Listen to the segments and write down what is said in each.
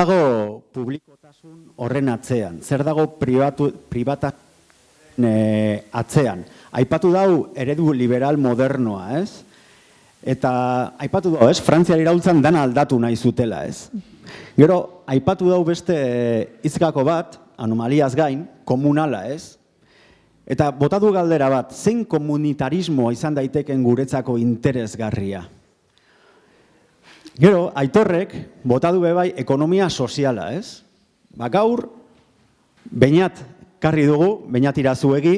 dago publikotasun horren atzean? Zer dago pribata atzean? Aipatu dau eredu liberal modernoa, ez? Eta aipatu dau, ez? Frantziar iraultzan dana aldatu nahi zutela, ez? Gero, aipatu dau beste hizgako bat, anomaliaz gain, komunala, ez? Eta botatu galdera bat, zein komunitarismo izan daiteken guretzako interesgarria? Gero, Aitorrek botatu bebai ekonomia soziala, ez? Gaur, Beñat karri dugu, Beñat Irazuegi,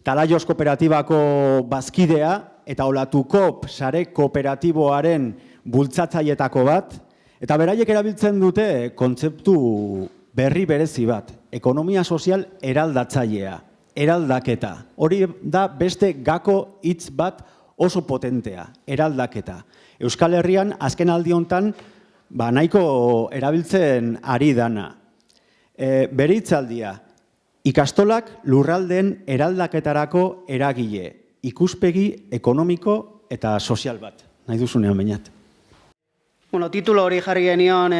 Talaios kooperatibako bazkidea eta Olatukop sare kooperatiboaren bultzatzailetako bat, eta beraiek erabiltzen dute kontzeptu berri berezi bat, ekonomia sozial eraldatzailea, eraldaketa. Hori da beste gako hitz bat oso potentea, eraldaketa. Euskal Herrian azken aldi hontan nahiko erabiltzen ari dana. Bere hitzaldia, ikastolak lurraldeen eraldaketarako eragile, ikuspegi ekonomiko eta sozial bat. Nahi duzunean, Beñat. Bueno, titulo hori jarri genion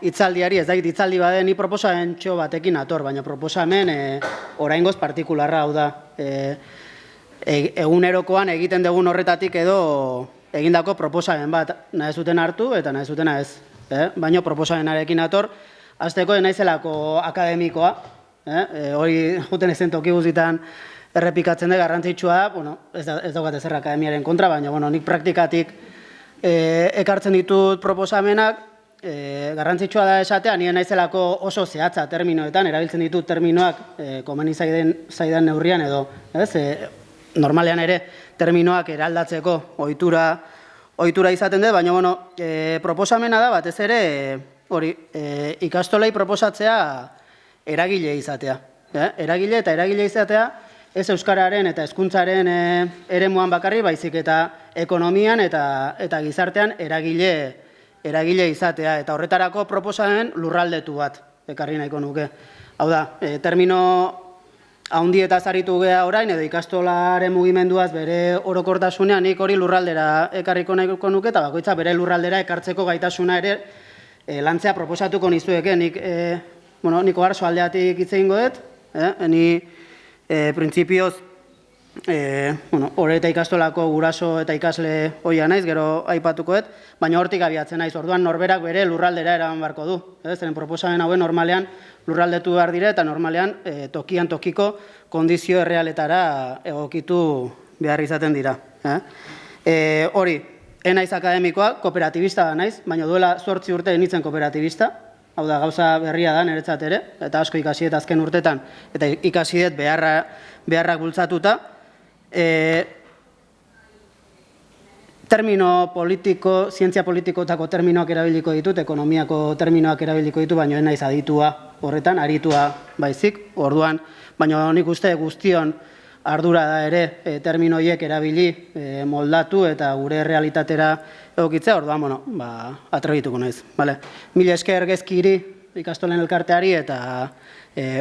hitzaldiari, ez dakit hitzaldi baden, ni proposamentxo batekin ator, baina proposamen oraingoz partikularra hau da. Egunerokoan egiten dugun horretatik edo egindako proposamen bat, nahi zuten hartu eta nahi zutena ez. Baina proposamenarekin ator, hasteko naizelako akademikoa, hori juten ezen toki guztietan errepikatzen da garrantzitsua da, ez daukat ezer akademiaren kontra, baina nik praktikatik ekartzen ditut proposamenak, garrantzitsua da esatea, nire naizelako oso zehatza terminoetan, erabiltzen ditut terminoak komeni zaidan neurrian edo, normalean ere terminoak eraldatzeko ohitura izaten dut, baina proposamena da batez ere hori ikastolei proposatzea eragile izatea. Eragile eta eragile izatea ez euskararen eta hezkuntzaren eremuan bakarri, baizik eta ekonomian eta gizartean eragile izatea. Eta horretarako proposamen lurraldetu bat ekarri nahiko nuke. Hau da, termino haundietaz aritu gea orain, edo ikastolaren mugimenduaz bere orokortasunean nik hori lurraldera ekarriko nahiko nuke, eta bakoitza bere lurraldera ekartzeko gaitasuna ere lantzea proposatuko nizueke. Niko garzo aldeatik hitz egingo dut, ni printzipioz hori eta ikastolako guraso eta ikasle hoia naiz, gero aipatuko dut, baina hortik abiatzen naiz, orduan norberak bere lurraldera eraman beharko du. Zeren proposamen hauen normalean lurraldetu behar dire eta normalean tokian tokiko kondizio errealetara egokitu behar izaten dira. Hori, naiz akademikoa, kooperatibista da naiz, baina duela 8 urte nintzen kooperatibista, hau da gauza berria da niretzat ere, eta asko ikasiet azken urtetan, eta ikasiet beharrak bultzatuta. Termino politiko, zientzia politikotako terminoak erabiliko ditut, ekonomiako terminoak erabiliko ditu, baina naiz aditua horretan, aritua baizik, orduan, baina nik uste guztion ardura da ere termino horiek erabili, moldatu eta gure realitatera egokitzea, orduan, atrebituko naiz. Mila esker Gezkiri ikastolen elkarteari eta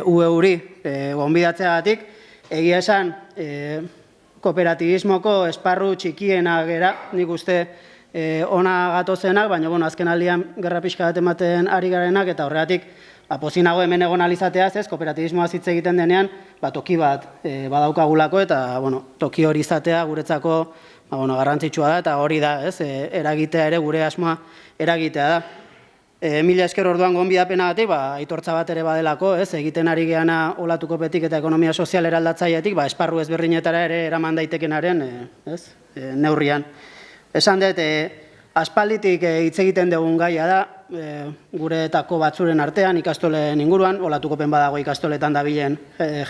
UEuri gonbidatzeagatik, egia esan kooperatibismoko esparru txikiena gera, nik uste ona gatozenak, baina azken aldian gerra pixka bat ematen ari garenak, eta horregatik pozinago hemen egon alizateaz, kooperatibismoa hitz egiten denean, toki bat badaukagulako, eta toki hori izatea guretzako garrantzitsua da, eta hori da, eragitea ere, gure asmoa eragitea da. Mila esker orduan gonbidapenagatik, aitortza bat ere badelako, egiten ari geana Olatukopetik eta ekonomia sozial eraldatzailetik, esparru ezberdinetara ere eraman daitekenaren neurrian. Esan dut, aspalditik hitz egiten dugun gaia da, guretako batzuren artean, ikastolen inguruan, Olatukopen badago ikastoletan dabilen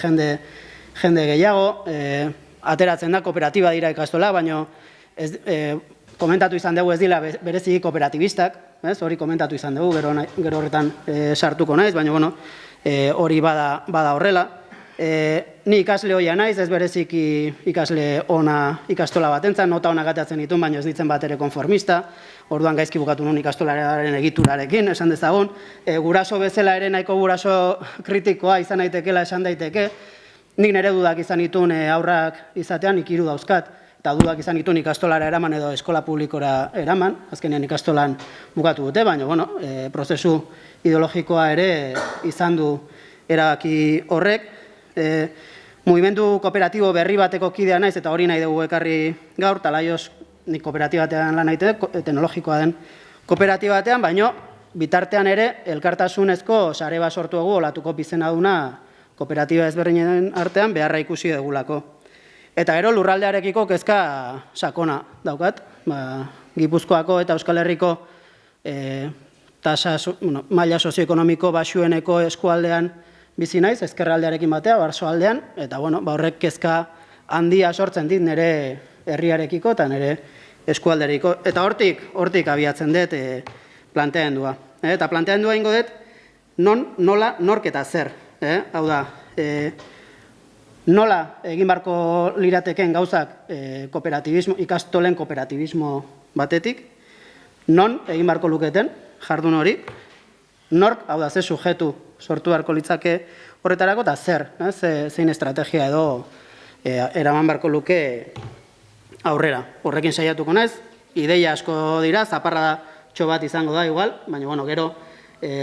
jende gehiago, ateratzen da, kooperatiba dira ikastola, baina komentatu izan dugu ez dira berezik kooperatibistak, hori komentatu izan dugu, gero horretan sartuko naiz, baina hori bada horrela. Ni ikasle hoia naiz, ez bereziki ikasle ona ikastola batentzat, nota ona gatatzen ditun, baina ez ditzen bat ere konformista, orduan gaizki bukatu nun ikastolaren egiturarekin, esan dezagun, guraso bezala ere nahiko guraso kritikoa izan daitekeela esan daiteke, nik nire dudak izan ditun aurrak izatean, nik 3 dauzkat, eta dudak izan dituen ikastolara eraman edo eskola publikora eraman, azkenean ikastolan bukatu dute, baina, bueno, prozesu ideologikoa ere izan du erabaki horrek. Mugimendu kooperatibo berri bateko kidea naiz, eta hori nahi dugu ekarri gaur, Talaioz nik kooperatibatean lan nahi teknologikoa den kooperatibatean, baina bitartean ere elkartasunezko sare bat sortu dugu olatuko bizena duna kooperatiba ezberdinen artean beharra ikusi dugulako. Eta gero lurraldearekiko kezka sakona daukat, Gipuzkoako eta Euskal Herriko maila sozioekonomiko baxueneko eskualdean bizi naiz, ezkerraldearekin batea, Barsoaldean, eta horrek kezka handia sortzen dit nire herriarekiko eta nire eskualderiko. Eta hortik abiatzen dut planteamendua. Eta planteamendua ingo dut nola, nork eta zer. Hau da, nola egin barko lirateken gauzak ikastolen kooperatibismo batetik, non egin barko luketen jardun hori, nork, hau da, ze sujetu sortu beharko litzake horretarako, eta zer, zein estrategia edo eraman beharko luke aurrera. Horrekin saiatuko naiz, ideia asko dira, zaparradatxo bat izango da igual, baina gero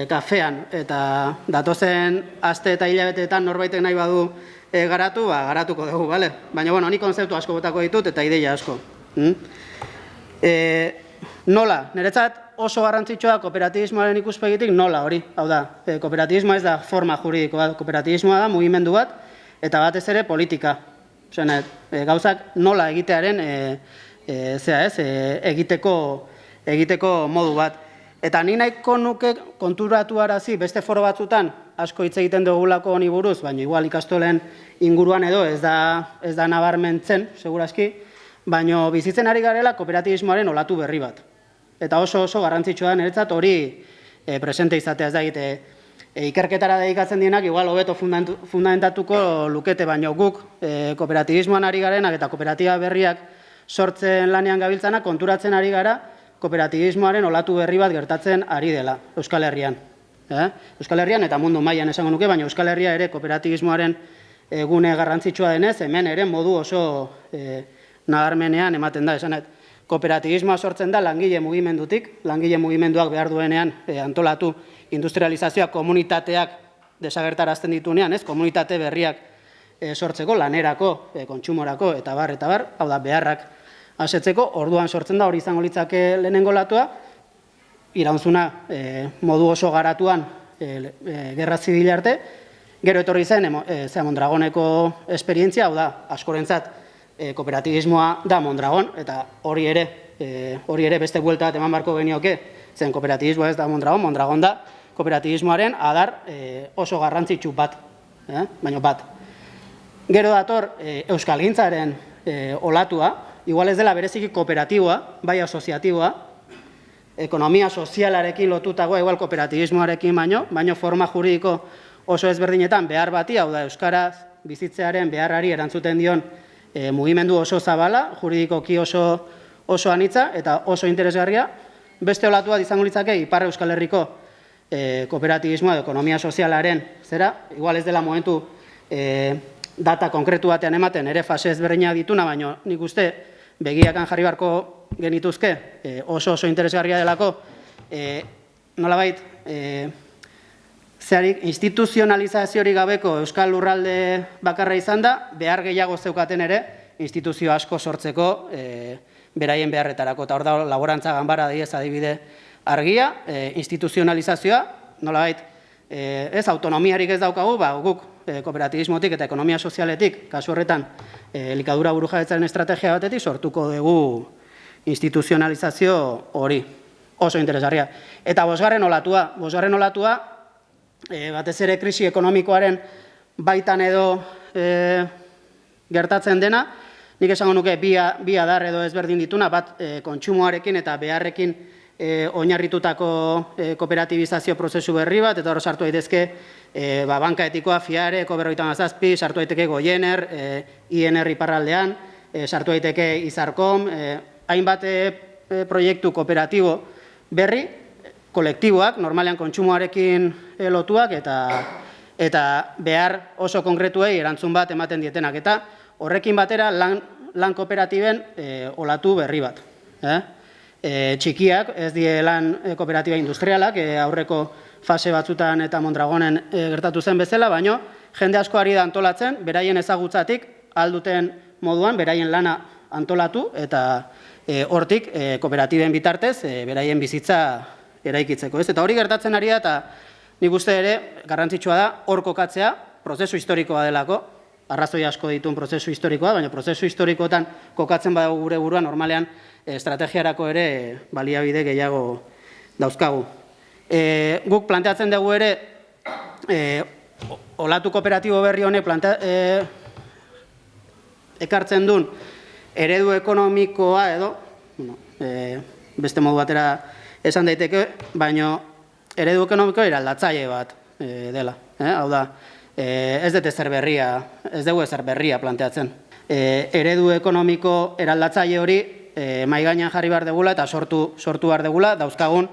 kafean eta datozen aste eta hilabeteetan norbaitek nahi badu garatu, garatuko dugu, bale? Baina ni konzeptu asko botako ditut eta ideia asko. Nola, niretzat oso garrantzitsua kooperatibismoaren ikuspegitik nola hori. Hau da, kooperatibismoa ez da forma juridikoa, kooperatibismoa da mugimendu bat, eta batez ere politika. Gauzak nola egitearen egiteko modu bat. Eta ni nahiko nuke konturatu arazi beste foro batzutan asko hitz egiten dugulako honi buruz, baina igual ikastolen inguruan edo ez da nabarmentzen, segurazki, baina bizitzen ari garela kooperatibismoaren olatu berri bat. Eta oso garrantzitsua da niretzat hori presente izatea, ez da egite ikerketara dedikatzen dienak igual hobeto fundamentatuko lukete, baina guk kooperatibismoan ari garenak eta kooperatiba berriak sortzen lanean gabiltzana konturatzen ari gara kooperatibismoaren olatu berri bat gertatzen ari dela Euskal Herrian. Euskal Herrian eta mundu mailan esango nuke, baina Euskal Herria ere kooperatibismoaren gune garrantzitsua denez, hemen ere modu oso nabarmenean ematen da, esanet. Kooperatibismoa sortzen da langile mugimendutik, langile mugimenduak behar duenean antolatu industrializazioa komunitateak desagertarazten ditunean, komunitate berriak sortzeko, lanerako, kontsumorako, eta bar, hau da, beharrak asetzeko, orduan sortzen da hori izango litzake lehenengo latua, iraunzuna modu oso garatuan gerra zibil arte, gero etorri zen Mondragoneko esperientzia, hau da, askorentzat kooperatibismoa da Mondragon, eta hori ere beste buelta bat eman barko genioke, zen kooperatibismoa ez da Mondragon, Mondragon da kooperatibismoaren adar oso garrantzitsu bat, baina bat. Gero dator euskalgintzaren olatua, igual ez dela bereziki kooperatiboa, bai asoziatiboa, ekonomia sozialarekin lotutagoa, igual kooperatibismoarekin baino forma juridiko oso ezberdinetan behar bati, hau da euskaraz bizitzearen beharrari erantzuten dion mugimendu oso zabala, juridikoki oso anitza eta oso interesgarria. Beste olatua izango litzake Ipar Euskal Herriko kooperatibismoa edo ekonomia sozialaren zera, igual ez dela momentu data konkretu batean ematen ere fase ezberdinak dituna, baina nik uste begiakan jarri beharko genituzke oso interesgarria delako nolabait zeharik instituzionalizaziorik gabeko Euskal Lurralde bakarra izan da, behar gehiago zeukaten ere instituzio asko sortzeko beraien beharretarako. Eta hor da laborantza ganbara diez adibide argia, instituzionalizazioa, nolabait ez autonomiarik ez daukagu, guk kooperatibismotik eta ekonomia sozialetik, kasu horretan elikadura burujabetzaren estrategia batetik sortuko dugu instituzionalizazio hori, oso interesgarria. Eta bosgarren olatua, batez ere krisi ekonomikoaren baitan edo gertatzen dena, nik esango nuke bi adar edo ezberdin dituna, bat kontsumoarekin eta beharrekin oinarritutako kooperatibizazio prozesu berri bat, eta hor sartu daitezke banka etikoa, FIARE, Ko47, sartu daiteke Goiener, INR iparraldean, sartu daiteke Izarkom, hainbat proiektu kooperatibo berri, kolektiboak, normalean kontsumoarekin lotuak eta behar oso konkretuei erantzun bat ematen dietenak. Eta horrekin batera lan lan kooperatiben olatu berri bat. Txikiak, ez die lan kooperatiba industrialak, aurreko fase batzutan eta Mondragonen gertatu zen bezala, baino jende asko ari da antolatzen, beraien ezagutzatik alduten moduan, beraien lana antolatu, eta hortik kooperatiben bitartez, beraien bizitza eraikitzeko. Eta hori gertatzen ari da, eta nik uste ere, garrantzitsua da, hor kokatzea, prozesu historikoa delako, arrazoi asko dituen prozesu historikoa, baina prozesu historikoetan kokatzen badago gure buruan, normalean estrategiarako ere baliabide gehiago dauzkagu. Guk planteatzen dugu ere, olatu kooperatibo berri honek ekartzen duen eredu ekonomikoa edo, beste modu batera esan daiteke, baina eredu ekonomikoa eraldatzaile bat dela. Hau da, ez dut ezer berria, ez dugu ezer berria planteatzen. Eredu ekonomiko eraldatzaile hori mahai gainean jarri behar degula eta sortu behar degula dauzkagun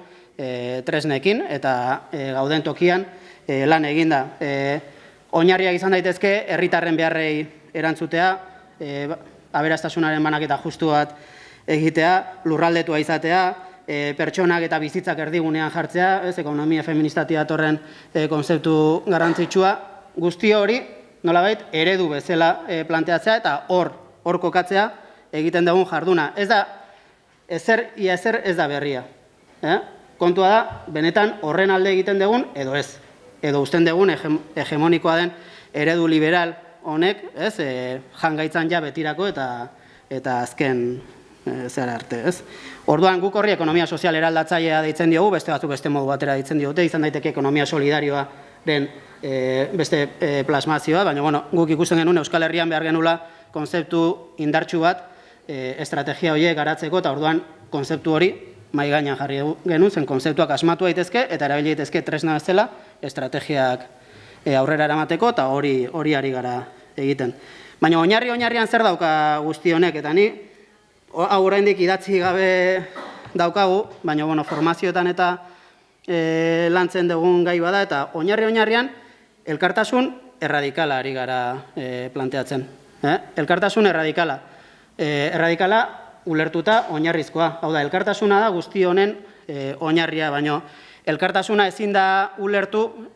tresnekin eta gauden tokian lan eginda. Oinarriak izan daitezke herritarren beharrei erantzutea, aberastasunaren banaketa justu bat egitea, lurraldetua izatea, pertsonak eta bizitzak erdigunean jartzea, ekonomia feministatia datorren konzeptu garrantzitsua, guzti hori nolabait eredu bezala planteatzea eta hor kokatzea egiten dugun jarduna. Ez da, ia ezer ez da berria. Kontua da, benetan horren alde egiten dugun edo ez. Edo usten dugun hegemonikoa den eredu liberal honek, jangaitzan ja betirako eta azken zera arte, ez? Orduan guk horri ekonomia sozial eraldatzailea deitzen diogu, beste batzuk beste modu batera deitzen diote, izan daiteke ekonomia solidarioaren beste plasmazioa, baina guk ikusten genuen Euskal Herrian behar genula konzeptu indartsu bat estrategia horiek garatzeko, eta orduan konzeptu hori mahai gainean jarri genuen, zen konzeptuak asmatu daitezke eta erabili daitezke tresna bezala estrategiak aurrera eramateko, eta hori ari gara egiten. Baina oinarrian zer dauka guzti honek, eta ni hau oraindik idatzi gabe daukagu, baina formazioetan eta lantzen dugun gai bada, eta oinarrian elkartasun erradikala ari gara planteatzen. Elkartasun erradikala. Erradikala ulertuta oinarrizkoa. Hau da, elkartasuna da guzti honen oinarria, baina elkartasuna ezin da ulertu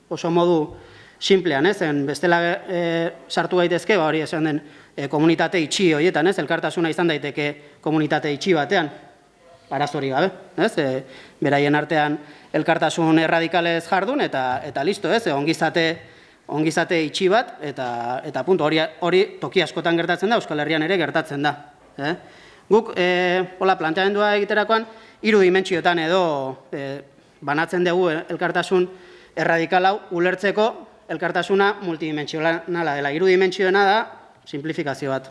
oso modu simplean, bestela sartu gaitezke, hori esan den komunitate itxi horietan, elkartasuna izan daiteke komunitate itxi batean, arazori gabe, beraien artean elkartasun erradikalez jardun, eta listo, ongizate itxi bat, eta punto, hori toki askotan gertatzen da, Euskal Herrian ere gertatzen da. Guk, planteamendua egiterakoan, 3 dimentsioetan edo banatzen dugu elkartasun erradikal hau ulertzeko elkartasuna multidimentsionala dela. 3 dimentsioena da simplifikazio bat.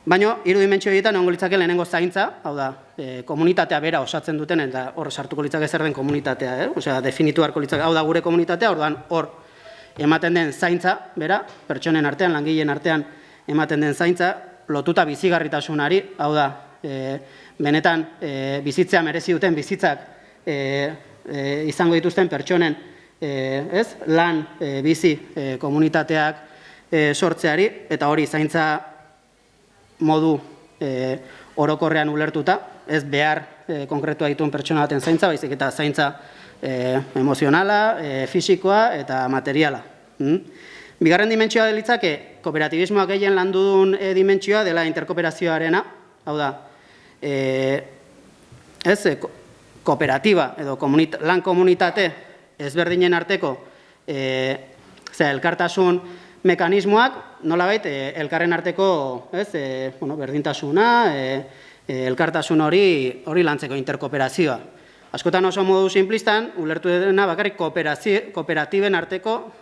Baina, 3 dimentsio egiten ongo litzake lehenengo zaintza, hau da, komunitatea bera osatzen duten, eta hor sartuko litzake zer den komunitatea, osea, definitu beharko litzake, hau da gure komunitatea, orduan hor ematen den zaintza, bera, pertsonen artean, langileen artean ematen den zaintza, lotuta bizigarritasunari, hau da, benetan bizitzea merezi duten bizitzak izango dituzten pertsonen lan bizi komunitateak sortzeari, eta hori zaintza modu orokorrean ulertuta, ez behar konkretua dituen pertsona baten zaintza, baizik eta zaintza emozionala, fisikoa eta materiala. Bigarren dimentsioa litzake, kooperatibismoak gehien landu duen dimentsioa dela interkooperazioarena, hau da, kooperatiba edo lan komunitate ezberdinen arteko elkartasun mekanismoak nolabait elkarren arteko berdintasuna, elkartasun hori lantzeko interkooperazioa. Askotan oso modu simplistan, ulertu dena bakarrik kooperatiben arteko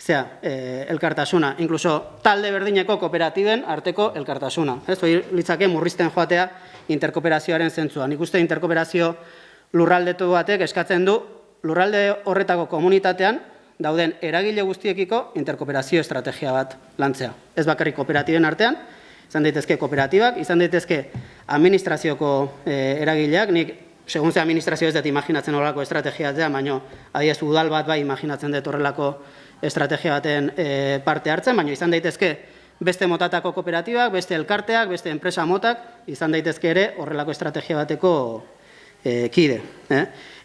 elkartasuna, inkluso talde berdineko kooperatiben arteko elkartasuna. Hori litzake murrizten joatea interkooperazioaren zentzua. Nik uste interkooperazio lurraldetu batek eskatzen du lurralde horretako komunitatean dauden eragile guztiekiko interkooperazio estrategia bat lantzea. Ez bakarrik kooperatiben artean, izan daitezke kooperatibak, izan daitezke administrazioko eragileak, nik segun ze administrazio ez dut imaginatzen horrelako estrategia batean, baina adiez udal bat bai imaginatzen dut horrelako estrategia baten parte hartzen, baina izan daitezke beste motatako kooperatibak, beste elkarteak, beste enpresa motak, izan daitezke ere horrelako estrategia bateko kide.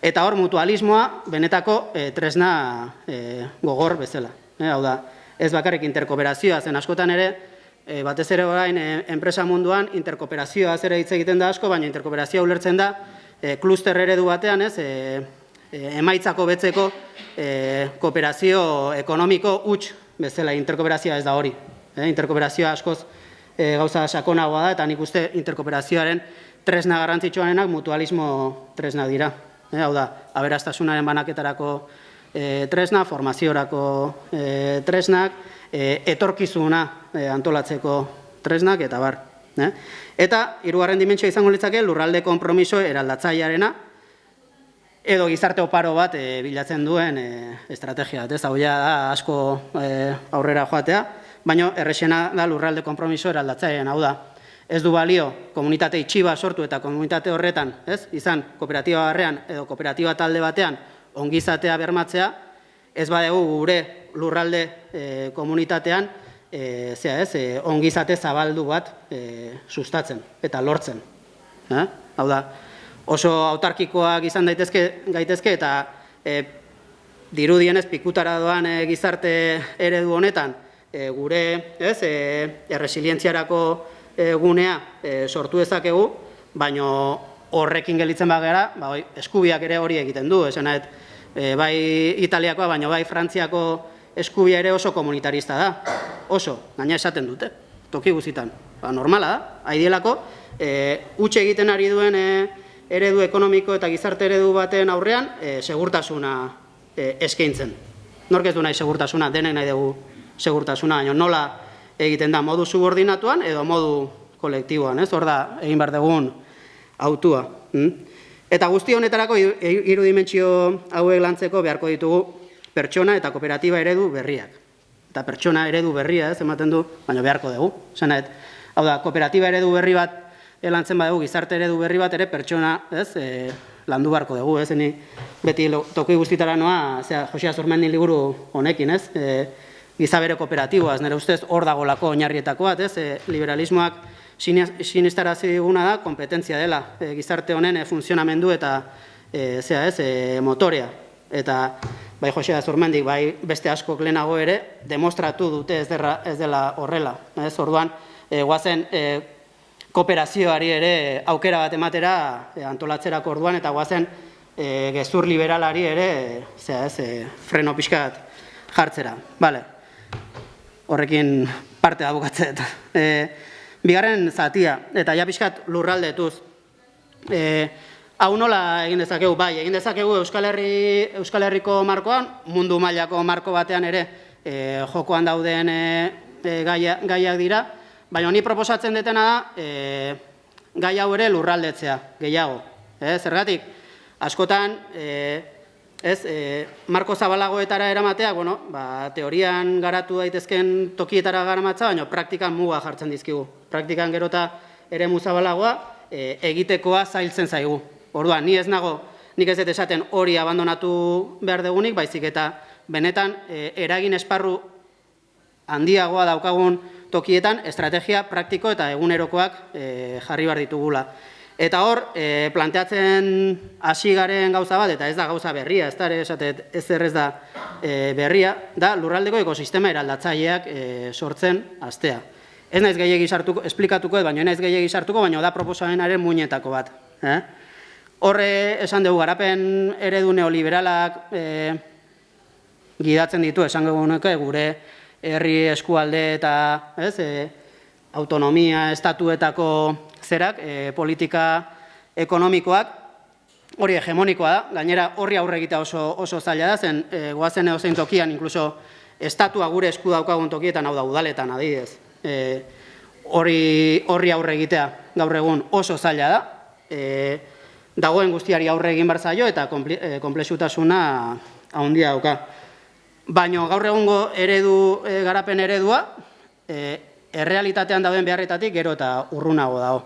Eta hor mutualismoa benetako tresna gogor bezala. Hau da, ez bakarrik interkooperazioa zen askotan ere, batez ere orain enpresa munduan interkooperazioa ere hitz egiten da asko, baina interkooperazioa ulertzen da kluster eredu batean, emaitzako betzeko kooperazio ekonomiko huts bezala. Interkooperazioa ez da hori. Interkooperazioa askoz gauza sakonagoa da, eta nik uste interkooperazioaren tresna garrantzitsuarenak mutualismo tresna dira. Hau da, aberastasunaren banaketarako tresna, formaziorako tresnak, etorkizuna antolatzeko tresnak, eta bar. Eta, hirugarren dimentsioa izango litzake lurralde konpromiso eraldatzailearena, edo gizarte oparo bat bilatzen duen estrategia. Hau da asko aurrera joatea, baina errexena da lurralde konpromiso eraldatzailearena. Hau da, ez du balio komunitate itxiba sortu eta komunitate horretan, izan kooperatiba barrean edo kooperatiba talde batean ongizatea bermatzea, ez badegu gure lurralde komunitatean ongizate zabaldu bat sustatzen eta lortzen. Hau da, oso autarkikoak izan gaitezke eta dirudienez pikutara doan gizarte eredu honetan gure erresilientziarako gunea sortu dezakegu, baina horrekin gelditzen bagara, eskubiak ere hori egiten du, esanet, bai Italiakoa, baina bai Frantziako eskubia ere oso komunitarista da, oso, gaina esaten dute, toki guzitan. Normala da, haidielako, huts egiten ari duen eredu ekonomiko eta gizarte eredu baten aurrean, segurtasuna eskaintzen. Nork ez du nahi segurtasuna, denek nahi dugu segurtasuna, baina nola egiten da modu subordinatuan edo modu kolektiboan, hor da egin behar dugun autua. Eta guzti honetarako hiru dimentsio hauek lantzeko beharko ditugu pertsona eta kooperatiba eredu berriak. Eta pertsona eredu berria ematen du, baina beharko dugu. Hau da, kooperatiba eredu berri bat lantzen badugu, gizarte eredu berri bat ere pertsona landu beharko dugu. Ni beti toki guztitara noa, Jose Azurmendi liburu honekin, gizabere kooperatiboaz, nire ustez hor dagolako oinarrietako bat, liberalismoak sinistarazi diguna da, kompetentzia dela, gizarte honen funtzionamendu eta motorea. Eta bai Jose Azurmendik, bai beste askok lehenago ere, demostratu dute ez dela horrela. Orduan, guazen kooperazioari ere aukera bat ematera antolatzerako orduan, eta guazen gezur liberalari ere freno pixkat jartzera. Horrekin parte da bukatzet. Bigarren zatia, eta ja pixkat lurraldetuz. Hau nola egin dezakegu? Bai, egin dezakegu Euskal Herriko markoan, mundu mailako marko batean ere jokoan dauden gaiak dira, baina honi proposatzen detena da gai hau ere lurraldetzea, gehiago. Zergatik, askotan, marko zabalagoetara eramateak, teorian garatu daitezken tokietara garamatza, baina praktikan muga jartzen dizkigu. Praktikan gerota ere zabalagoa egitekoa zailtzen zaigu. Orduan, nik ez dut esaten hori abandonatu behar degunik, baizik eta benetan eragin esparru handiagoa daukagun tokietan estrategia praktiko eta egunerokoak jarri behar ditugula. Eta hor, planteatzen hasi garen gauza bat, eta ez da gauza berria, ez da berria, da lurraldeko ekosistema eraldatzaileak sortzen hastea. Ez naiz gehiegi esplikatuko, baina naiz gehiegi sartuko, baina da proposamenaren muinetako bat. Horre esan dugu garapen eredu neoliberalak gidatzen ditu, esan duguneko gure herri eskualde eta autonomia estatuetako zerak, politika ekonomikoak, hori hegemonikoa da, gainera horri aurre egitea oso zaila da, zen goazen edozein tokian, inkluso estatua gure esku daukagun tokietan, hau da udaletan adibidez, horri aurre egitea gaur egun oso zaila da, dagoen guztiari aurre egin behar zaio eta konplexutasuna handia dauka. Baina gaur egungo garapen eredua, errealitatean dauden beharretatik gero eta urrunago dago.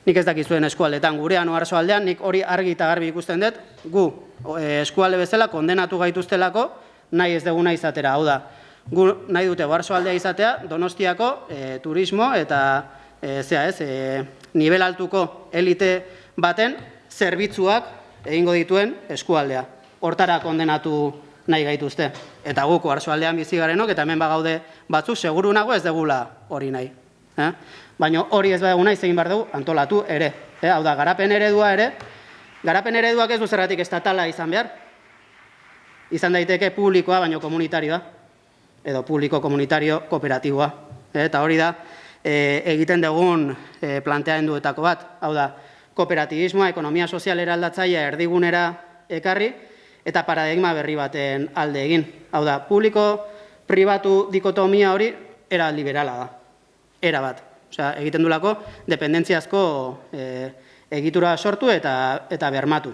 Nik ez dakizuen eskualdetan, gurean oarzo aldean, nik hori argi eta garbi ikusten dut, gu eskualde bezala kondenatu gaituztelako nahi ez deguna izatera. Hau da, gu nahi dute oarsoaldea izatea Donostiako turismo eta nivel altuko elite baten zerbitzuak egingo dituen eskualdea. Hortara kondenatu nahi gaituzte. Eta guk oarsoaldean bizi garenok, eta hemen bagaude batzuk, seguru nago ez degula hori nahi. Baina hori ez badugu nahi, zegin behar dugu antolatu ere. Hau da, garapen eredua ere, garapen ereduak ez du zergatik estatala izan behar. Izan daiteke publikoa, baino komunitarioa. Edo publiko komunitario kooperatiboa. Eta hori da, egiten dugun planteamenduetako bat. Hau da, kooperatibismoa, ekonomia sozialera aldatzailea erdigunera ekarri, eta paradigma berri baten alde egin. Hau da, publiko-pribatu dikotomia hori era liberala da. Era bat. Osea, egiten dulako dependentziazko egitura sortu eta bermatu.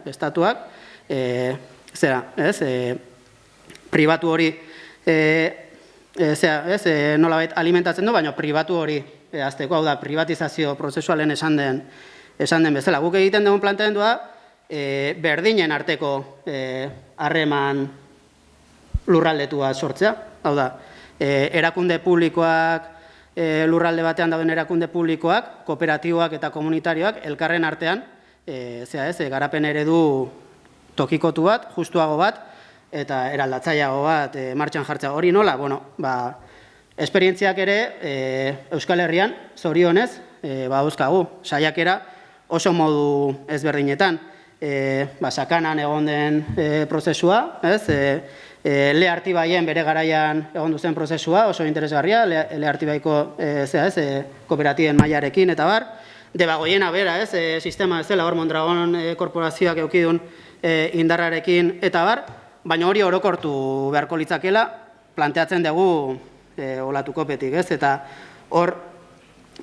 Estatuak, pribatu hori nolabait alimentatzen du, baina pribatu hori azteko, hau da, privatizazio prozesualen esan den bezala. Guk egiten dugun planteamendua berdinen arteko harreman lurraldetua sortzea. Hau da, erakunde publikoak, lurralde batean dauden erakunde publikoak, kooperatiboak eta komunitarioak elkarren artean, garapen eredu tokikotu bat, justuago bat, eta eraldatzaileago bat martxan jartzea. Hori nola? Bueno, esperientziak ere Euskal Herrian, zorionez, dauzkagu, saiakera oso modu ezberdinetan. Sakanan egon den prozesua, Le Artibaien bere garaian egon duzen prozesua, oso interesgarria, Le Artibaiko kooperatiben mailarekin eta bar. Debagoiena bera, sistema ez dela, hor Mondragon korporazioak eukidun indarrarekin eta bar, baina hori orokortu beharko litzakela, planteatzen dugu olatuko petik, eta hor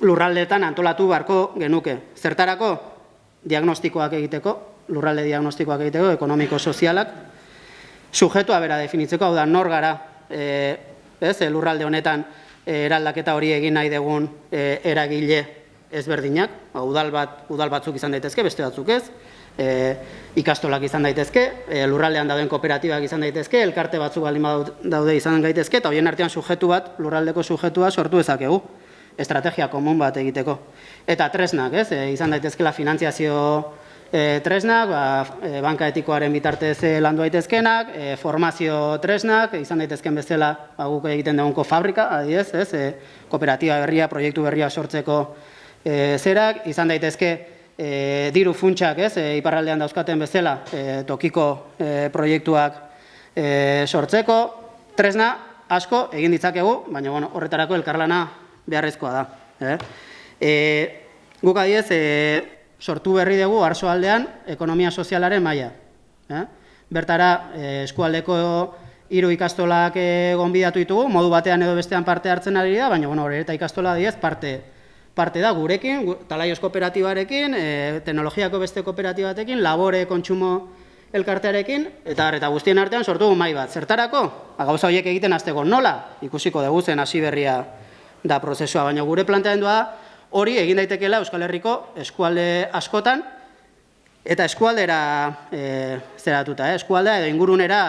lurraldeetan antolatu beharko genuke. Zertarako? Diagnostikoak egiteko, lurralde diagnostikoak egiteko, ekonomiko-sozialak, sujetua bera definitzeko, hau da, nor gara, lurralde honetan eraldaketa hori egin nahi dugun eragile ezberdinak, udal batzuk izan daitezke, beste batzuk ez, ikastolak izan daitezke, lurraldean dauden kooperatibak izan daitezke, elkarte batzuk baldin daude izan daitezke, eta horien artean sujetu bat, lurraldeko sujetua sortu ezakegu, estrategia komun bat egiteko. Eta tresnak, izan daitezkela finantziazio tresnak, banka etikoaren bitartez landu daitezkenak, formazio tresnak, izan daitezken bezala guk egiten dugunko fabrika, adibidez, kooperatiba berria, proiektu berria sortzeko zerak, izan daitezke diru funtsak, iparraldean dauzkaten bezala, tokiko proiektuak sortzeko, tresna asko egin ditzakegu, baina horretarako elkarlana beharrezkoa da. Guk adibidez, sortu berri dugu oarsoaldean ekonomia sozialaren maila. Bertara eskualdeko 3 ikastolak gonbidatu ditugu, modu batean edo bestean parte hartzen ari da, baina hori eta ikastola diez parte da gurekin, Talaios kooperatibarekin, teknologiako beste kooperatibatekin, labore kontsumo elkartearekin, eta guztien artean sortu dugu mahai bat. Zertarako? Gauza horiek egiten hasteko nola? Ikusiko dugu zen hasi berria da prozesua, baina gure planteamendua da hori egin daitekeela Euskal Herriko eskualde askotan, eta eskualdera zeratuta, eskualdea edo ingurunera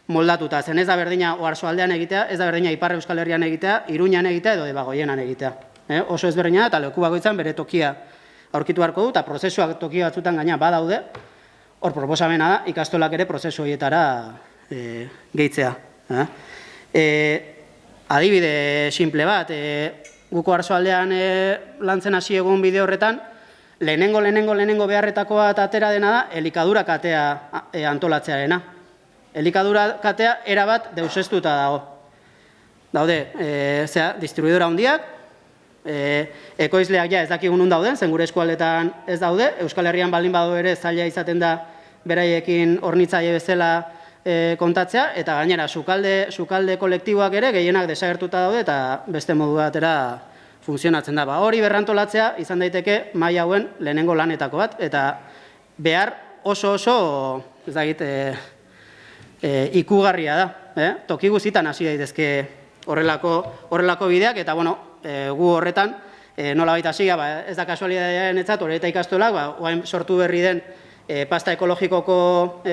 moldatuta. Zen ez da berdina oarsoaldean egitea, ez da berdina Ipar Euskal Herrian egitea, Iruñan egitea edo Debagoienan egitea. Oso ezberdina eta leku bakoitzan bere tokia aurkitu beharko du, eta prozesuak tokia batzutan gaina badaude, hor proposamena da ikastolak ere prozesu horietara gehitzea. Adibide simple bat, guko oarsoaldean lantzen hasi egun bide horretan, lehenengo beharretako bat atera dena da, elikadura katea antolatzearena. Elikadura katea erabat deuseztuta dago. Daude, distribuidora handiak, ekoizleak ja ez dakigun nun dauden, zen gure eskualdetan ez daude, Euskal Herrian baldin badu ere zaila izaten da beraiekin hornitzaile bezala kontatzea, eta gainera sukalde kolektiboak ere gehienak desagertuta daude eta beste modu batera funtzionatzen da. Hori berrantolatzea izan daiteke mahai hauen lehenengo lanetako bat, eta behar oso ez dakit ikugarria da. Toki guztietan hasi daitezke horrelako bideak, eta gu horretan nolabait hasi, ez da kasualitatearen etzat, hori eta ikastolak, oain sortu berri den pasta ekologikoko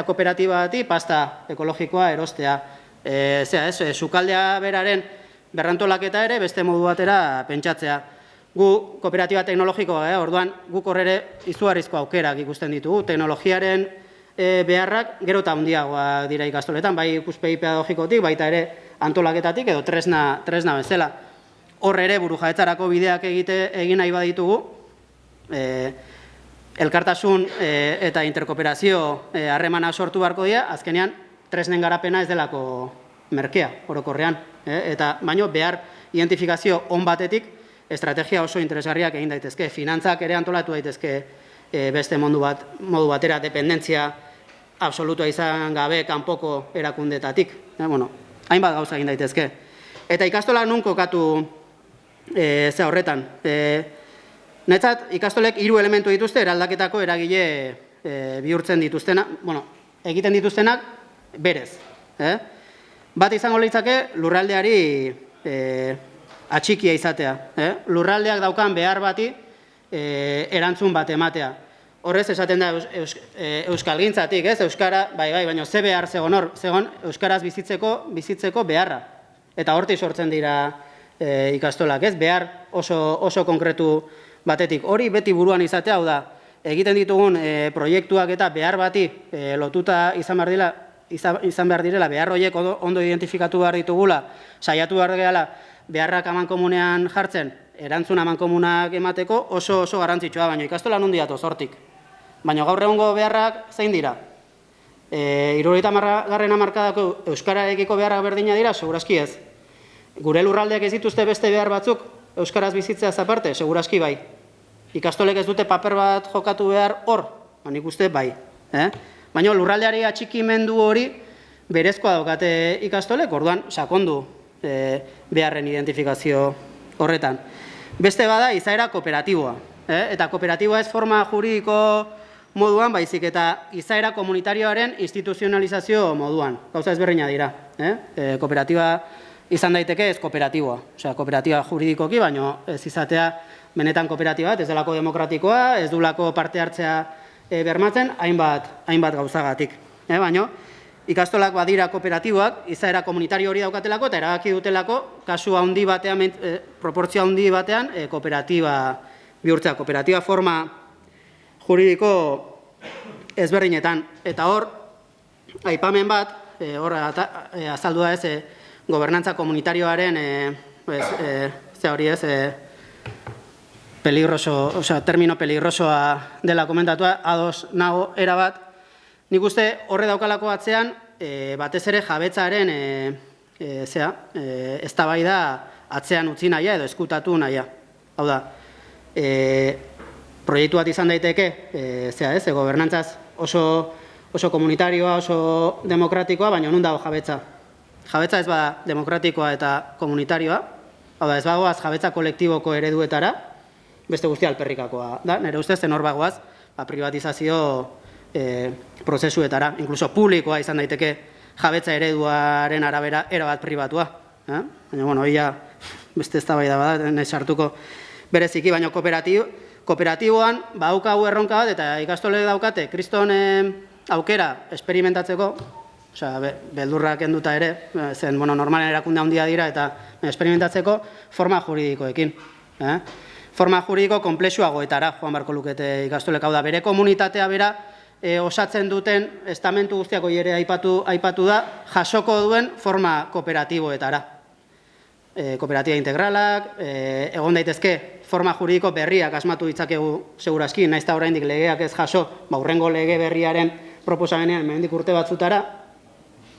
kooperatiba bati, pasta ekologikoa erostea sukaldea beraren berrantolaketa ere beste modu batera pentsatzea. Gu kooperatiba teknologikoa, orduan guk horre izugarrizko aukerak ikusten ditugu. Teknologiaren beharrak gero eta handiagoak dira ikastoletan, bai ikuspegi pedagogikotik, baita ere antolaketatik edo tresna bezala. Hor ere burujabetzarako bideak egin nahi baditugu, elkartasun eta interkooperazio harremana sortu beharko dira, azkenean tresnen garapena ez delako merkea, orokorrean. Eta baino behar identifikazio on batetik estrategia oso interesgarriak egin daitezke. Finantzak ere antolatu daitezke beste modu batera, dependentzia absolutua izan gabe kanpoko erakundetatik. Hainbat gauza egin daitezke. Eta ikastola nun kokatu ze horretan. Netzat, ikastolek 3 elementu dituzte eraldaketako eragile bihurtzen dituztenak, egiten dituztenak berez. Bat izango litzake lurraldeari atxikia izatea. Lurraldeak daukan behar bati erantzun bat ematea. Horrez esaten da euskalgintzatik, euskara, baina ze behar zegoen hor, zegoen euskaraz bizitzeko beharra. Eta hortik sortzen dira ikastolak, behar oso konkretu batetik. Hori beti buruan izatea, hau da, egiten ditugun proiektuak eta behar bati lotuta izan behar direla, behar horiek ondo identifikatu behar ditugula, saiatu behar gehala, beharrak amankomunean jartzen, erantzun amankomunak emateko oso garrantzitsua, baina ikastola nondi datoz hortik. Baina gaur egungo beharrak zein dira? 70. hamarkadako euskararekiko beharrak berdina dira, segurazki ez. Gure lurraldeak ez dituzte beste behar batzuk euskaraz bizitzeaz aparte, segurazki bai. Ikastolek ez dute paper bat jokatu behar hor, nik uste bai. Baina lurraldeari atxikimendu hori berezkoa daukate ikastolek, orduan sakondu beharren identifikazio horretan. Beste bada izaera kooperatiboa. Eta kooperatiboa ez forma juridiko moduan, baizik eta izaera komunitarioaren instituzionalizazio moduan. Gauza ezberdina dira. Kooperatiba izan daiteke ez kooperatiboa. Osea, kooperatiba juridikoki, baina ez izatea benetan kooperatiba bat, ez delako demokratikoa, ez dulako parte hartzea bermatzen, hainbat gauzagatik. Baina ikastolak badira kooperatiboak, izaera komunitario hori daukatelako, eta erabaki dutelako, kasu handi batean, proportzio handi batean, kooperatiba bihurtzea, kooperatiba forma juridiko ezberdinetan. Eta hor, aipamen bat, hor azaldu da ez, gobernantza komunitarioaren, termino peligrosoa dela komentatua, ados nago erabat. Nik uste horre daukalako atzean, batez ere jabetzaren eztabaida atzean utzi nahia edo eskutatu nahia. Hau da, proiektu bat izan daiteke, gobernantzaz oso komunitarioa, oso demokratikoa, baina nun dago jabetza. Jabetza ez bada demokratikoa eta komunitarioa, hau da, ez bagoaz jabetza kolektiboko ereduetara, beste guztia alperrikakoa da, nire ustez, zenor bagoaz, privatizazio prozesuetara, inkluso publikoa izan daiteke jabetza ereduaren arabera erabat pribatua. Baina, ia beste eztabaida bada, nahi sartuko bereziki, baina kooperatiboan badaukagu erronka bat, eta ikastole daukate, kriston aukera esperimentatzeko, beldurrak enduta ere, zen normalen erakunde handia dira, eta esperimentatzeko forma juridikoekin. Forma juridiko konplexuagoetara joan barko lukete ikastolek, hau da, bere komunitatea bera osatzen duten estamentu guztiako ere aipatu da, jasoko duen forma kooperatiboetara. Kooperatiba integralak, egon daitezke forma juridiko berriak asmatu ditzakegu segurazki, nahiz eta oraindik legeak ez jaso, hurrengo lege berriaren proposamenean hemendik urte batzutara,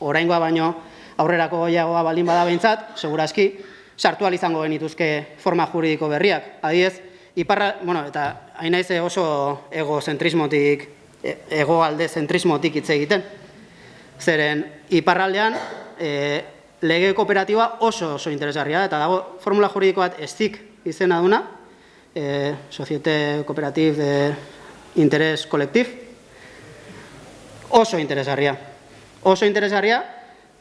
oraingoa baino aurrerako goiagoa baldin bada behintzat, segurazki, sartu ahal izango genituzke forma juridiko berriak. Adibidez, eta hain naiz oso egozentrismotik, egoalde zentrismotik hitz egiten. Zeren, iparraldean, lege kooperatiba oso interesgarria da, eta dago formula juridiko bat estik izena duna, Societe Cooperative de Interes Kolektif, oso interesgarria. Oso interesgarria,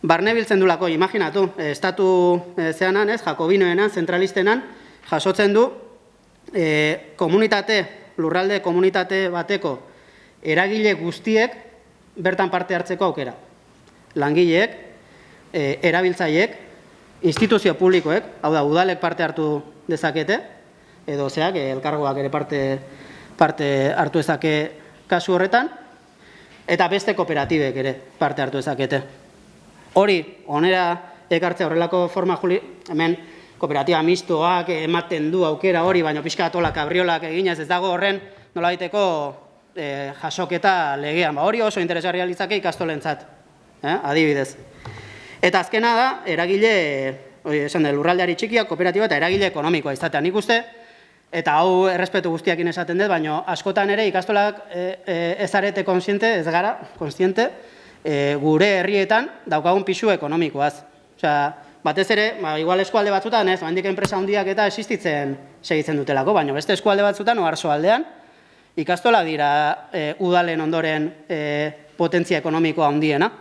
barne biltzen dulako, imaginatu, estatu zeanan, jakobinoenan, zentralistenan, jasotzen du, lurralde komunitate bateko eragile guztiek bertan parte hartzeko aukera. Langileek, erabiltzaileek, instituzio publikoek, hau da, udalek parte hartu dezakete, edo zeak, elkargoak ere parte hartu dezake kasu horretan, eta beste kooperatibek ere parte hartu dezakete. Hori, onera ekartzea horrelako forma hemen kooperatiba mistoak ematen du aukera hori, baina pixka atolak, abriolak eginez ez dago horren nolabaiteko jasoketa legean. Hori oso interesgarria litzake ikastolentzat, adibidez. Eta azkena da, eragile, esan da, lurraldeari txikia, kooperatiba eta eragile ekonomikoa izatea. Nik uste, eta hau errespetu guztiakin esaten dut, baina askotan ere ikastolak ez arete konsiente, ez gara, konsiente, gure herrietan daukagun pisu ekonomikoaz. Osea, batez ere, igual eskualde batzutan, ez, handik enpresa handiak eta existitzen segitzen dutelako, baina beste eskualde batzutan, oarsoaldean, ikastolak dira udalen ondoren potentzia ekonomikoa handiena.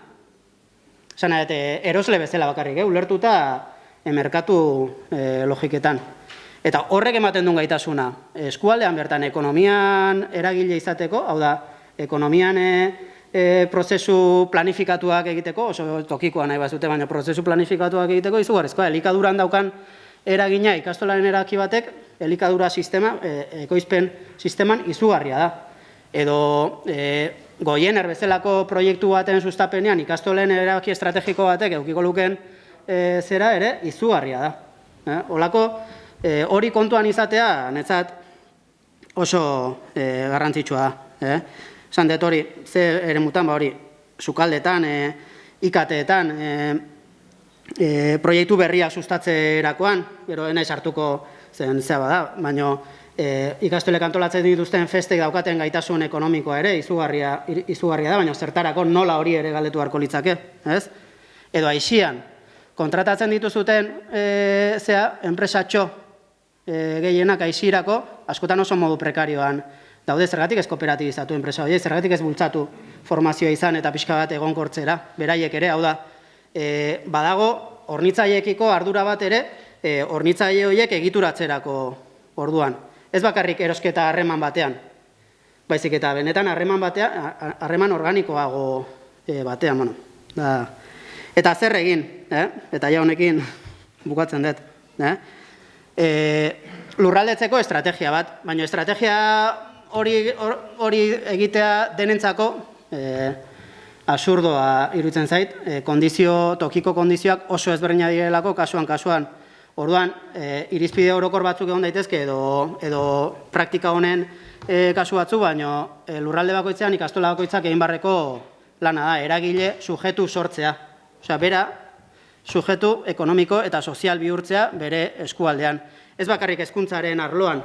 Esan erosle bezala bakarrik, ulertuta merkatu logiketan. Eta horrek ematen duen gaitasuna, eskualdean bertan ekonomian eragile izateko, hau da, ekonomian prozesu planifikatuak egiteko, oso tokikoa nahi bazute, baina prozesu planifikatuak egiteko, izugarrizkoa, elikaduran daukan eragina ikastolaren eraki batek, elikadura sistema, ekoizpen sisteman izugarria da. Edo Goiener bezalako proiektu baten sustapenean ikastolen erabaki estrategiko batek eukiko luken zera ere izugarria da. Olako hori kontuan izatea netzat oso garrantzitsua da. Esan dut hori, ze eremutan hori, sukaldetan, IKT-etan, proiektu berriak sustatzerakoan, gero enaiz hartuko zen zea bada, baina ikastolek antolatzen dituzten festek daukaten gaitasun ekonomikoa ere izugarria da, baina zertarako nola hori ere galdetu beharko litzake, ez? Edo aixian, kontratatzen dituzuten enpresatxo gehienak aixirako, askotan oso modu prekarioan daude, zergatik ez kooperatibizatu enpresa horiek, zergatik ez bultzatu formazioa izan eta pixka bat egonkortzera, beraiek ere, hau da, badago hornitzaileekiko ardura bat ere, hornitzaile horiek egituratzerako orduan. Ez bakarrik erosketa harreman batean, baizik eta benetan harreman organikoago batean, bueno. Eta zer egin, eta ja honekin bukatzen dut, lurraldetzeko estrategia bat, baina estrategia hori egitea denentzako absurdoa iruditzen zait, tokiko kondizioak oso ezberdina direlako kasuan. Orduan, irizpide orokor batzuk egon daitezke edo praktika honen kasu batzu, baina lurralde bakoitzean ikastola bakoitzak egin barreko lana da, eragile sujetu sortzea. Osea, bera, sujetu ekonomiko eta sozial bihurtzea bere eskualdean. Ez bakarrik hezkuntzaren arloan,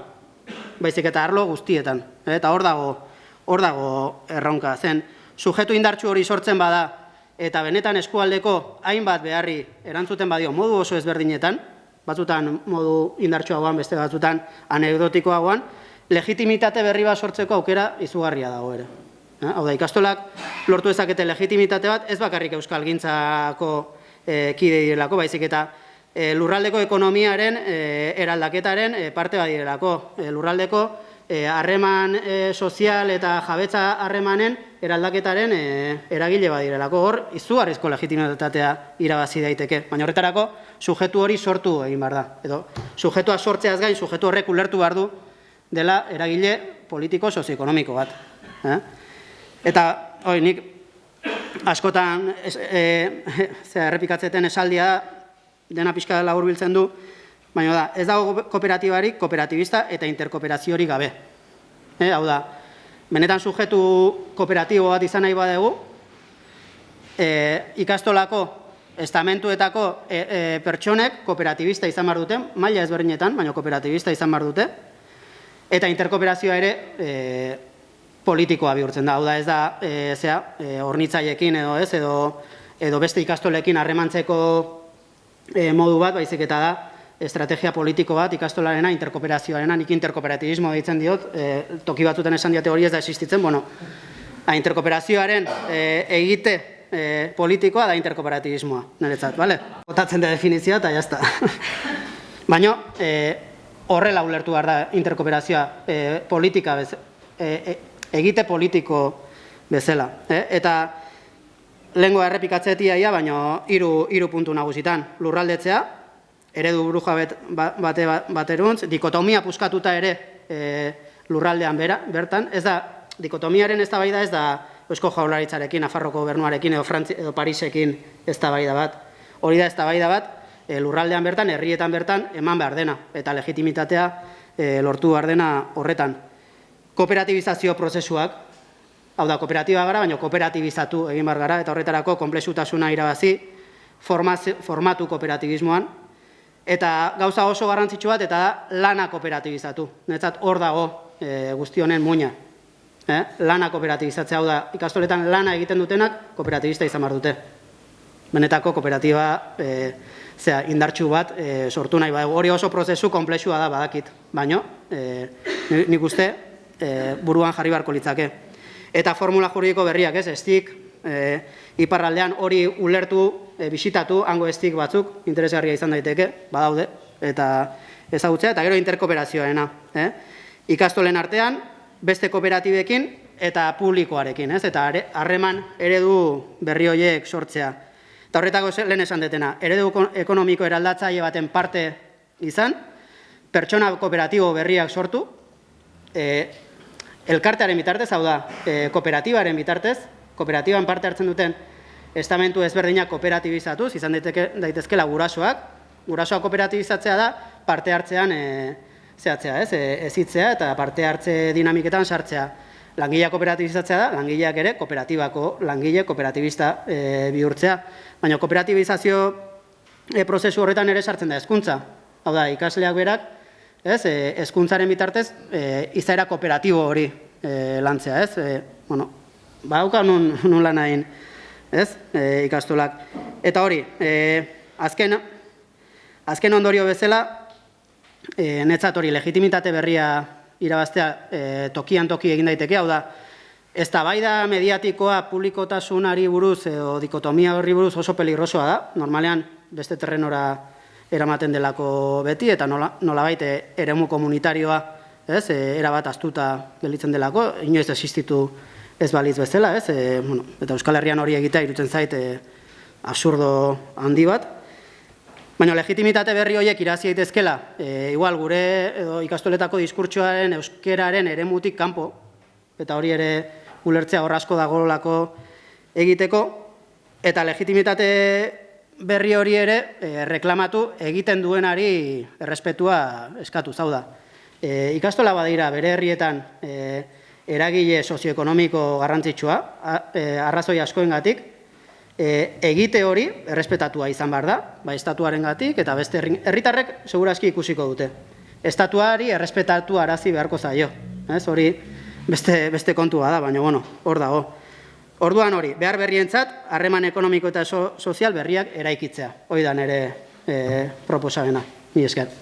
baizik eta arlo guztietan. Eta hor dago erronka. Zen, sujetu indartsu hori sortzen bada, eta benetan eskualdeko hainbat beharri erantzuten badio modu oso ezberdinetan, batzutan modu indartsuagoan, beste batzutan anekdotikoagoan, legitimitate berri bat sortzeko aukera izugarria dago ere. Hau da, ikastolak lortu ezakete legitimitate bat, ez bakarrik euskalgintzako kide direlako, baizik eta lurraldeko ekonomiaren eraldaketaren parte bat direlako. Lurraldeko harreman sozial eta jabetza harremanen eraldaketaren eragile bat direlako. Hor, izugarrizko legitimitatea irabazi daiteke. Baina horretarako, sujetu hori sortu egin behar da. Edo, sujetua sortzeaz gain, sujetu horrek ulertu behar du dela eragile politiko sozioekonomiko bat. Eta, hori, nik askotan errepikatzeten esaldia dena pixka labur biltzen du, baina da, ez dago kooperatibarik, kooperatibista eta interkooperaziorik gabe. Hau da, benetan sujetu kooperatibo bat izan nahi badegu, ikastolako estamentuetako pertsonek kooperatibista izan behar dute, maila ezberdinetan, baina kooperatibista izan behar dute, eta interkooperazioa ere politikoa bihurtzen da. Hau da, ez da, hornitzaileekin edo ez, edo beste ikastolekin harremantzeko modu bat, baizik eta da, estrategia politiko bat ikastolarena, interkooperazioarena, nik interkooperatibismo deitzen diot, toki batzutan esan diate hori ez da existitzen, bueno, interkooperazioaren egite politikoa da interkooperatibismoa, niretzat, bale? Botatzen da definizioa eta jazta. Baina, horrela ulertu behar da interkooperazioa politika egite politiko bezala. Eta lehengo errepikatzetia, baina hiru puntu nagusitan. Lurraldetzea, eredu burujabet bateruntz, dikotomia puskatuta ere lurraldean bertan. Ez da, dikotomiaren eztabaida ez da Eusko Jaurlaritzarekin, Nafarroko gobernuarekin edo Parisekin eztabaida bat. Hori da eztabaida bat, lurraldean bertan, herrietan bertan, eman behar dena, eta legitimitatea lortu behar dena horretan. Kooperatibizazio prozesuak, hau da, kooperatiba gara, baina kooperatibizatu egin behar gara, eta horretarako konplexutasuna irabazi, formatu kooperatibismoan, eta gauza oso garrantzitsu bat, eta da lana kooperatibizatu. Netzat hor dago guzti honen muina. Lana kooperatibizatzea, hau da, ikastoletan lana egiten dutenak kooperatibista izan behar dute. Benetako kooperatiba indartsu bat sortu nahi. Hori oso prozesu konplexua da badakit, baina nik uste buruan jarri beharko litzake. Eta formula juridiko berriak, ez tik iparraldean hori ulertu, bisitatu, hango ez tik batzuk, interesgarria izan daiteke, badaude, eta ezagutzea, eta gero interkooperazioarena. Ikastolen artean, beste kooperatibekin eta publikoarekin, eta harreman eredu berri horiek sortzea. Eta horretako lehen esan detena, eredu ekonomiko eraldatzaile baten parte izan, pertsona kooperatibo berriak sortu, elkartearen bitartez, hau da, kooperatibaren bitartez, kooperatiban parte hartzen duten estamentu ezberdinak kooperatibizatuz, izan daitezkela gurasoak kooperatibizatzea da, parte hartzean zehatzea, ezitzea eta parte hartze dinamiketan sartzea. Langilea kooperatibizatzea da, langileak ere kooperatibako langile kooperatibista bihurtzea. Baina kooperatibizazio prozesu horretan ere sartzen da hezkuntza. Hau da, ikasleak berak, hezkuntzaren bitartez, izaera kooperatibo hori lantzea, badauka nun lan hain, ikastolak. Eta hori, azken ondorio bezala, netzat hori legitimitate berria irabaztea tokian toki egin daiteke, hau da, eztabaida mediatikoa publikotasunari buruz edo dikotomia horri buruz oso peligrosoa da, normalean beste terrenora eramaten delako beti, eta nolabait eremu komunitarioa erabat astuta gelditzen delako, inoiz existitu ez baliz bezala, eta Euskal Herrian hori egitea irutzen zait absurdo handi bat. Baina legitimitate berri horiek irazi daitezkela, igual gure ikastoletako diskurtsoaren euskeraren eremutik kanpo, eta hori ere ulertzea hor asko dagolako egiteko, eta legitimitate berri hori ere reklamatu egiten duenari errespetua eskatu, zau da. Ikastola badira bere herrietan eragile sozioekonomiko garrantzitsua, arrazoi askoengatik, egite hori errespetatua izan behar da, estatuarengatik eta beste herritarrek segurazki ikusiko dute. Estatuari errespetatu arazi beharko zaio, hori beste kontua da, baina hor dago. Orduan hori, behar berrientzat, harreman ekonomiko eta sozial berriak eraikitzea. Hoi da nire proposamena. Mila esker.